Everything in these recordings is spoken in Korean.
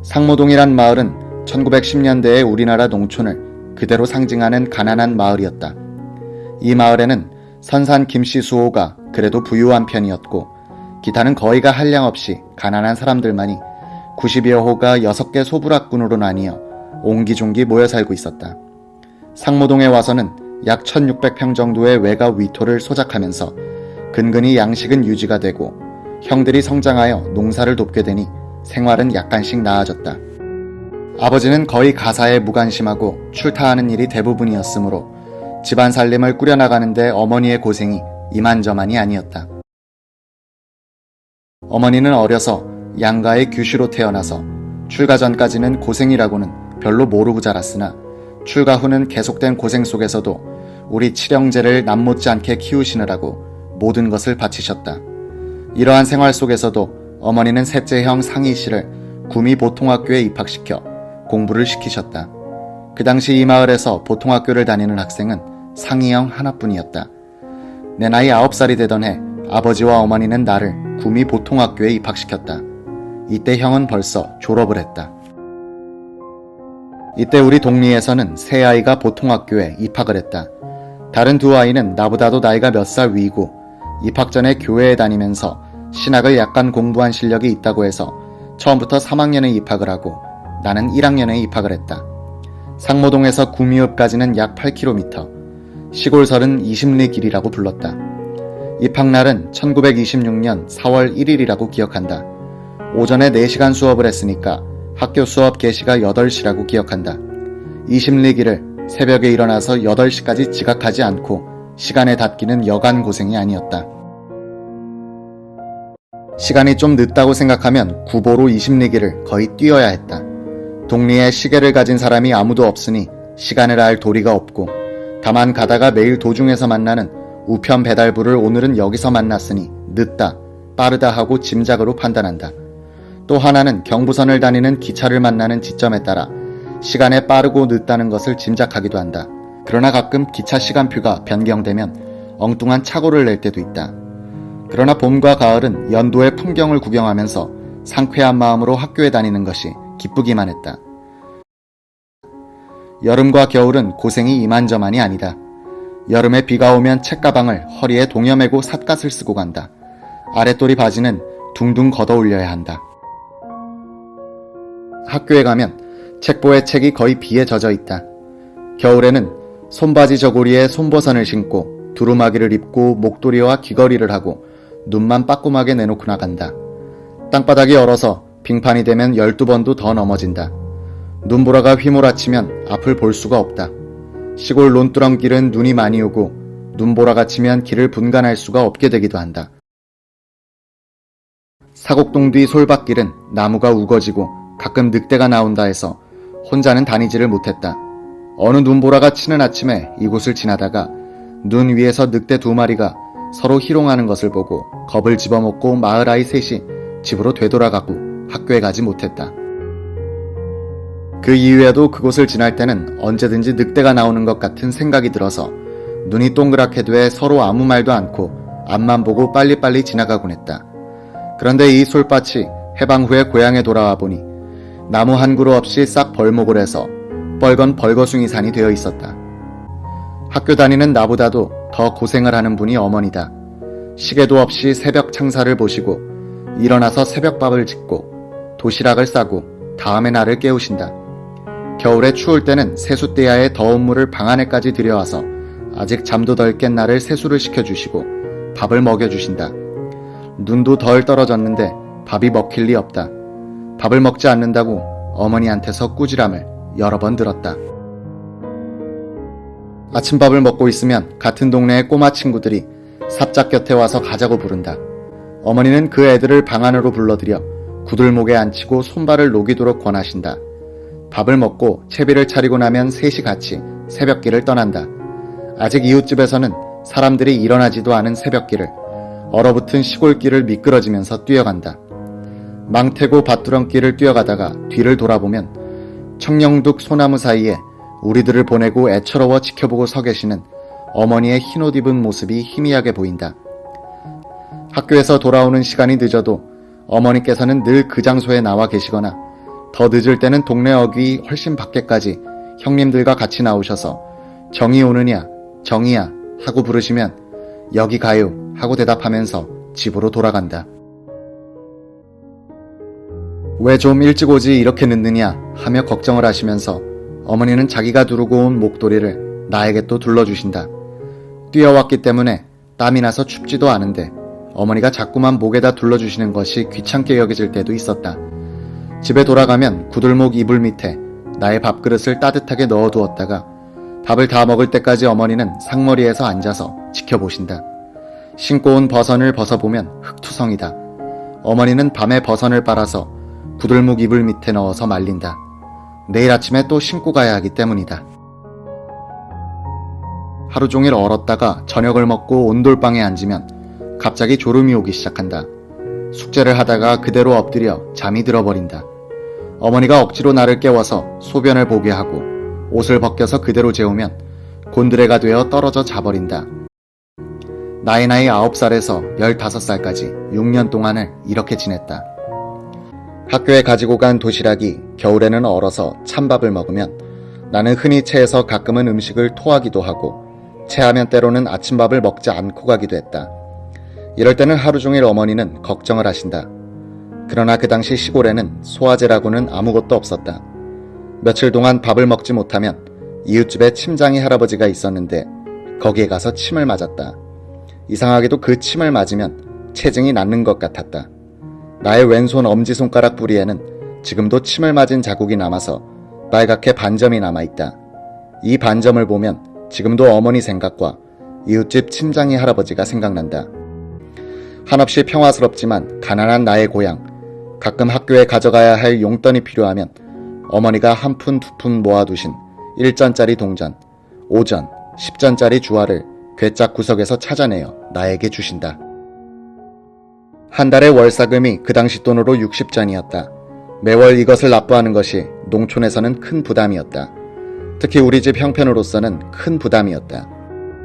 상모동이란 마을은 1910년대의 우리나라 농촌을 그대로 상징하는 가난한 마을이었다. 이 마을에는 선산 김씨 수호가 그래도 부유한 편이었고 기타는 거의가 한량없이 가난한 사람들만이 90여 호가 6개 소부락군으로 나뉘어 옹기종기 모여 살고 있었다. 상모동에 와서는 약 1600평 정도의 외가 위토를 소작하면서 근근히 양식은 유지가 되고 형들이 성장하여 농사를 돕게 되니 생활은 약간씩 나아졌다. 아버지는 거의 가사에 무관심하고 출타하는 일이 대부분이었으므로 집안 살림을 꾸려나가는데 어머니의 고생이 이만저만이 아니었다. 어머니는 어려서 양가의 규슈로 태어나서 출가 전까지는 고생이라고는 별로 모르고 자랐으나 출가 후는 계속된 고생 속에서도 우리 칠형제를 남못지 않게 키우시느라고 모든 것을 바치셨다. 이러한 생활 속에서도 어머니는 셋째 형 상희 씨를 구미 보통학교에 입학시켜 공부를 시키셨다. 그 당시 이 마을에서 보통학교를 다니는 학생은 상희 형 하나뿐이었다. 내 나이 9살이 되던 해 아버지와 어머니는 나를 구미 보통학교에 입학시켰다. 이때 형은 벌써 졸업을 했다. 이때 우리 동리에서는 세 아이가 보통학교에 입학을 했다. 다른 두 아이는 나보다도 나이가 몇 살 위고 입학 전에 교회에 다니면서 신학을 약간 공부한 실력이 있다고 해서 처음부터 3학년에 입학을 하고 나는 1학년에 입학을 했다. 상모동에서 구미읍까지는 약 8km, 시골설은 20리 길이라고 불렀다. 입학날은 1926년 4월 1일이라고 기억한다. 오전에 4시간 수업을 했으니까 학교 수업 개시가 8시라고 기억한다. 20리 길을 새벽에 일어나서 8시까지 지각하지 않고 시간에 닿기는 여간 고생이 아니었다. 시간이 좀 늦다고 생각하면 구보로 20리 길을 거의 뛰어야 했다. 동리에 시계를 가진 사람이 아무도 없으니 시간을 알 도리가 없고 다만 가다가 매일 도중에서 만나는 우편 배달부를 오늘은 여기서 만났으니 늦다, 빠르다 하고 짐작으로 판단한다. 또 하나는 경부선을 다니는 기차를 만나는 지점에 따라 시간에 빠르고 늦다는 것을 짐작하기도 한다. 그러나 가끔 기차 시간표가 변경되면 엉뚱한 착오를 낼 때도 있다. 그러나 봄과 가을은 연도의 풍경을 구경하면서 상쾌한 마음으로 학교에 다니는 것이 기쁘기만 했다. 여름과 겨울은 고생이 이만저만이 아니다. 여름에 비가 오면 책가방을 허리에 동여매고 삿갓을 쓰고 간다. 아랫도리 바지는 둥둥 걷어올려야 한다. 학교에 가면 책보에 책이 거의 비에 젖어 있다. 겨울에는 손바지 저고리에 손버선을 신고 두루마기를 입고 목도리와 귀걸이를 하고 눈만 빠꼼하게 내놓고 나간다. 땅바닥이 얼어서 빙판이 되면 12번도 더 넘어진다. 눈보라가 휘몰아치면 앞을 볼 수가 없다. 시골 논두렁 길은 눈이 많이 오고 눈보라가 치면 길을 분간할 수가 없게 되기도 한다. 사곡동 뒤 솔밭길은 나무가 우거지고 가끔 늑대가 나온다 해서 혼자는 다니지를 못했다. 어느 눈보라가 치는 아침에 이곳을 지나다가 눈 위에서 늑대 2마리가 서로 희롱하는 것을 보고 겁을 집어먹고 마을 아이 셋이 집으로 되돌아가고 학교에 가지 못했다. 그 이후에도 그곳을 지날 때는 언제든지 늑대가 나오는 것 같은 생각이 들어서 눈이 동그랗게 돼 서로 아무 말도 않고 앞만 보고 빨리빨리 지나가곤 했다. 그런데 이 솔밭이 해방 후에 고향에 돌아와 보니 나무 한 그루 없이 싹 벌목을 해서 뻘건 벌거숭이 산이 되어 있었다. 학교 다니는 나보다도 더 고생을 하는 분이 어머니다. 시계도 없이 새벽 창사를 보시고 일어나서 새벽밥을 짓고 도시락을 싸고 다음에 나를 깨우신다. 겨울에 추울 때는 세숫대야에 더운 물을 방 안에까지 들여와서 아직 잠도 덜 깬 나를 세수를 시켜주시고 밥을 먹여주신다. 눈도 덜 떨어졌는데 밥이 먹힐 리 없다. 밥을 먹지 않는다고 어머니한테서 꾸지람을 여러 번 들었다. 아침밥을 먹고 있으면 같은 동네의 꼬마 친구들이 삽작 곁에 와서 가자고 부른다. 어머니는 그 애들을 방 안으로 불러들여 구들목에 앉히고 손발을 녹이도록 권하신다. 밥을 먹고 채비를 차리고 나면 셋이 같이 새벽길을 떠난다. 아직 이웃집에서는 사람들이 일어나지도 않은 새벽길을 얼어붙은 시골길을 미끄러지면서 뛰어간다. 망태고 밭두렁길을 뛰어가다가 뒤를 돌아보면 청령둑 소나무 사이에 우리들을 보내고 애처로워 지켜보고 서 계시는 어머니의 흰옷 입은 모습이 희미하게 보인다. 학교에서 돌아오는 시간이 늦어도 어머니께서는 늘 그 장소에 나와 계시거나 더 늦을 때는 동네 어귀 훨씬 밖에까지 형님들과 같이 나오셔서 정이 오느냐, 정이야 하고 부르시면 여기 가요 하고 대답하면서 집으로 돌아간다. 왜 좀 일찍 오지 이렇게 늦느냐 하며 걱정을 하시면서 어머니는 자기가 두르고 온 목도리를 나에게 또 둘러주신다. 뛰어왔기 때문에 땀이 나서 춥지도 않은데 어머니가 자꾸만 목에다 둘러주시는 것이 귀찮게 여겨질 때도 있었다. 집에 돌아가면 구들목 이불 밑에 나의 밥그릇을 따뜻하게 넣어두었다가 밥을 다 먹을 때까지 어머니는 상머리에서 앉아서 지켜보신다. 신고 온 버선을 벗어보면 흙투성이다. 어머니는 밤에 버선을 빨아서 구들목 이불 밑에 넣어서 말린다. 내일 아침에 또 신고 가야 하기 때문이다. 하루 종일 얼었다가 저녁을 먹고 온돌방에 앉으면 갑자기 졸음이 오기 시작한다. 숙제를 하다가 그대로 엎드려 잠이 들어버린다. 어머니가 억지로 나를 깨워서 소변을 보게 하고 옷을 벗겨서 그대로 재우면 곤드레가 되어 떨어져 자버린다. 나이 9살에서 15살까지 6년 동안을 이렇게 지냈다. 학교에 가지고 간 도시락이 겨울에는 얼어서 찬밥을 먹으면 나는 흔히 체해서 가끔은 음식을 토하기도 하고 체하면 때로는 아침밥을 먹지 않고 가기도 했다. 이럴 때는 하루 종일 어머니는 걱정을 하신다. 그러나 그 당시 시골에는 소화제라고는 아무것도 없었다. 며칠 동안 밥을 먹지 못하면 이웃집에 침장이 할아버지가 있었는데 거기에 가서 침을 맞았다. 이상하게도 그 침을 맞으면 체증이 낫는 것 같았다. 나의 왼손 엄지손가락 부리에는 지금도 침을 맞은 자국이 남아서 빨갛게 반점이 남아있다. 이 반점을 보면 지금도 어머니 생각과 이웃집 침장이 할아버지가 생각난다. 한없이 평화스럽지만 가난한 나의 고향, 가끔 학교에 가져가야 할 용돈이 필요하면 어머니가 한 푼 두 푼 모아두신 1전짜리 동전, 5전, 10전짜리 주화를 괴짝 구석에서 찾아내어 나에게 주신다. 한 달의 월사금이 그 당시 돈으로 60전이었다. 매월 이것을 납부하는 것이 농촌에서는 큰 부담이었다. 특히 우리 집 형편으로서는 큰 부담이었다.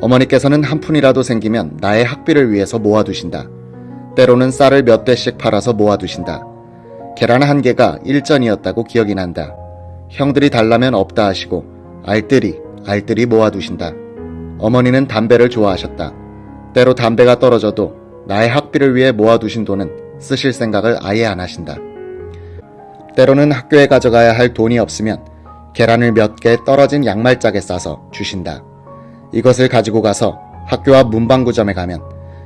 어머니께서는 한 푼이라도 생기면 나의 학비를 위해서 모아두신다. 때로는 쌀을 몇 대씩 팔아서 모아두신다. 계란 한 개가 1전이었다고 기억이 난다. 형들이 달라면 없다 하시고 알뜰히 모아두신다. 어머니는 담배를 좋아하셨다. 때로 담배가 떨어져도 나의 학비를 위해 모아두신 돈은 쓰실 생각을 아예 안 하신다. 때로는 학교에 가져가야 할 돈이 없으면 계란을 몇 개 떨어진 양말짝에 싸서 주신다. 이것을 가지고 가서 학교 앞 문방구점에 가면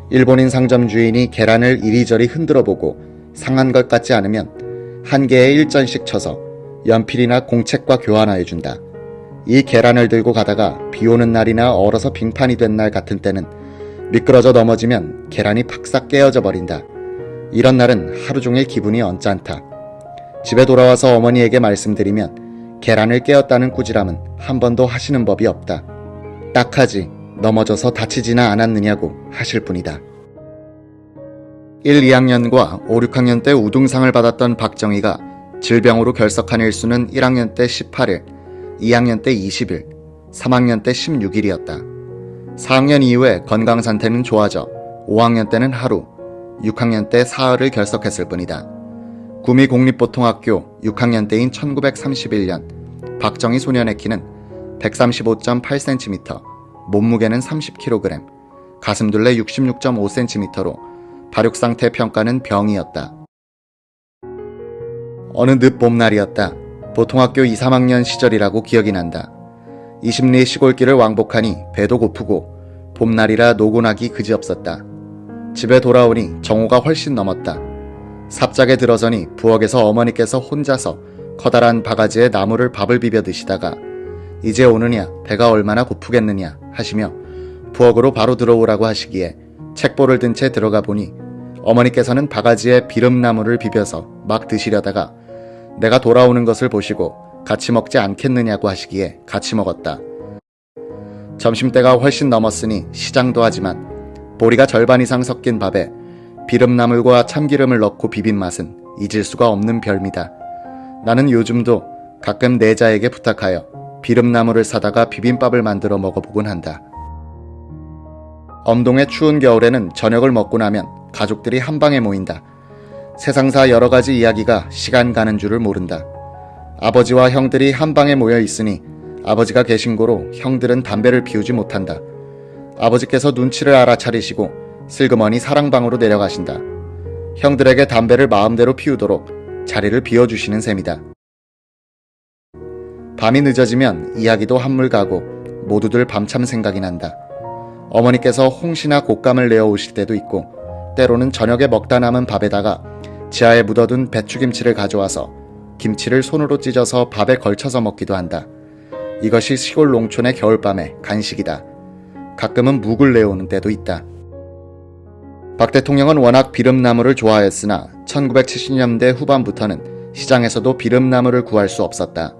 일본인 상점 주인이 계란을 이리저리 흔들어보고 상한 것 같지 않으면 한 개에 1전씩 쳐서 연필이나 공책과 교환하여준다. 이 계란을 들고 가다가 비 오는 날이나 얼어서 빙판이 된 날 같은 때는 미끄러져 넘어지면 계란이 팍싹 깨어져 버린다. 이런 날은 하루 종일 기분이 언짢다. 집에 돌아와서 어머니에게 말씀드리면 계란을 깨었다는 꾸지람은 한 번도 하시는 법이 없다. 딱하지 넘어져서 다치지나 않았느냐고 하실 뿐이다. 1, 2학년과 5, 6학년 때 우등상을 받았던 박정희가 질병으로 결석한 일수는 1학년 때 18일, 2학년 때 20일, 3학년 때 16일이었다. 4학년 이후에 건강 상태는 좋아져 5학년 때는 하루, 6학년 때 사흘을 결석했을 뿐이다. 구미 공립보통학교 6학년 때인 1931년 박정희 소년의 키는 135.8cm, 몸무게는 30kg, 가슴둘레 66.5cm로 발육상태 평가는 병이었다. 어느 늦봄날이었다. 보통학교 2, 3학년 시절이라고 기억이 난다. 20리 시골길을 왕복하니 배도 고프고 봄날이라 노곤하기 그지없었다. 집에 돌아오니 정오가 훨씬 넘었다. 삽작에 들어서니 부엌에서 어머니께서 혼자서 커다란 바가지에 나물을 밥을 비벼 드시다가 이제 오느냐 배가 얼마나 고프겠느냐 하시며 부엌으로 바로 들어오라고 하시기에 책보를 든 채 들어가 보니 어머니께서는 바가지에 비름나물을 비벼서 막 드시려다가 내가 돌아오는 것을 보시고 같이 먹지 않겠느냐고 하시기에 같이 먹었다. 점심때가 훨씬 넘었으니 시장도 하지만 보리가 절반 이상 섞인 밥에 비름나물과 참기름을 넣고 비빈 맛은 잊을 수가 없는 별미다. 나는 요즘도 가끔 내자에게 부탁하여 비름나물을 사다가 비빔밥을 만들어 먹어보곤 한다. 엄동의 추운 겨울에는 저녁을 먹고 나면 가족들이 한방에 모인다. 세상사 여러가지 이야기가 시간 가는 줄을 모른다. 아버지와 형들이 한 방에 모여 있으니 아버지가 계신 고로 형들은 담배를 피우지 못한다. 아버지께서 눈치를 알아차리시고 슬그머니 사랑방으로 내려가신다. 형들에게 담배를 마음대로 피우도록 자리를 비워주시는 셈이다. 밤이 늦어지면 이야기도 한물 가고 모두들 밤참 생각이 난다. 어머니께서 홍시나 곶감을 내어 오실 때도 있고 때로는 저녁에 먹다 남은 밥에다가 지하에 묻어둔 배추김치를 가져와서 김치를 손으로 찢어서 밥에 걸쳐서 먹기도 한다. 이것이 시골 농촌의 겨울밤의 간식이다. 가끔은 묵을 내오는 때도 있다. 박 대통령은 워낙 비름나무를 좋아했으나 1970년대 후반부터는 시장에서도 비름나무를 구할 수 없었다.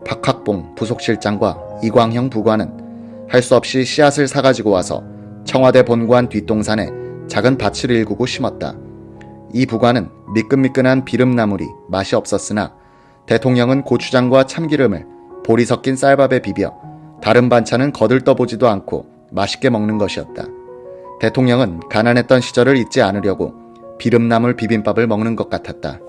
박학봉 부속실장과 이광형 부관은 할 수 없이 씨앗을 사가지고 와서 청와대 본관 뒷동산에 작은 밭을 일구고 심었다. 이 부관은 미끈미끈한 비름나물이 맛이 없었으나 대통령은 고추장과 참기름을 보리 섞인 쌀밥에 비벼 다른 반찬은 거들떠보지도 않고 맛있게 먹는 것이었다. 대통령은 가난했던 시절을 잊지 않으려고 비름나물 비빔밥을 먹는 것 같았다.